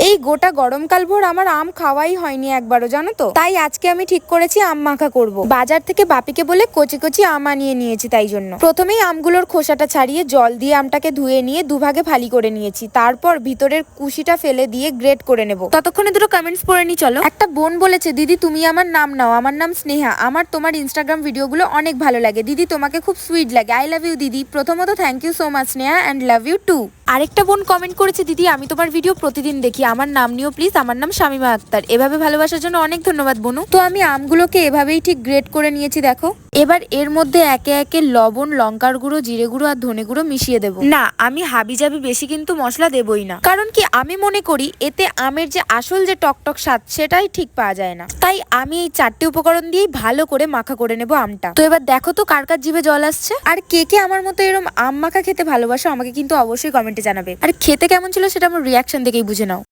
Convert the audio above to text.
এই গোটা গরমকাল ভোর আমার আম খাওয়াই হয়নি একবারও, জানো তো। তাই আজকে আমি ঠিক করেছি আম মাখা করব। বাজার থেকে বাপিকে বলে কচি কচি আম আনিয়ে নিয়েছি। তাই জন্য প্রথমেই আমগুলোর খোসাটা ছাড়িয়ে জল দিয়ে আমটাকে ধুয়ে নিয়ে দুভাগে ফালি করে নিয়েছি। তারপর ভিতরের কুশিটা ফেলে দিয়ে গ্রেট করে নেব। ততক্ষণে দুটো কমেন্টস পড়ে নি চলো। একটা বোন বলেছে, দিদি তুমি আমার নাম নাও, আমার নাম স্নেহা, আমার তোমার ইনস্টাগ্রাম ভিডিওগুলো অনেক ভালো লাগে দিদি, তোমাকে খুব সুইট লাগে, আই লাভ ইউ দিদি। প্রথমত thank you so much Sneha and love you too. আরেকটা বোন কমেন্ট করেছে, দিদি আমি তোমার ভিডিও প্রতিদিন দেখি, আমার নাম নিও প্লিজ, আমার নাম শামিমা আক্তার। এভাবে ভালোবাসার জন্য অনেক ধন্যবাদ বোনু। তো আমি আমগুলোকে এভাবেই ঠিক গ্রেট করে নিয়েছি দেখো। এবার এর মধ্যে একে একে লবণ, লঙ্কার গুঁড়ো, জিরে গুঁড়ো আর ধনে গুঁড়ো মিশিয়ে দেবো। না, আমি হাবিজাবি বেশি কিন্তু মশলা দেবই না, কারণ কি আমি মনে করি এতে আমের যে আসল যে টকটক স্বাদ সেটাই ঠিক পাওয়া যায় না। তাই আমি এই 4টে উপকরণ দিয়েই ভালো করে মাখা করে নেবো আমটা। তো এবার দেখো তো কার কার জিভে জল আসছে। আর কে কে আমার মতো এরকম আম মাখা খেতে ভালোবাসো আমাকে কিন্তু অবশ্যই কমেন্টে জানাবে। আর খেতে কেমন ছিল সেটা আমার রিয়াকশন দেখেই বুঝে নাও।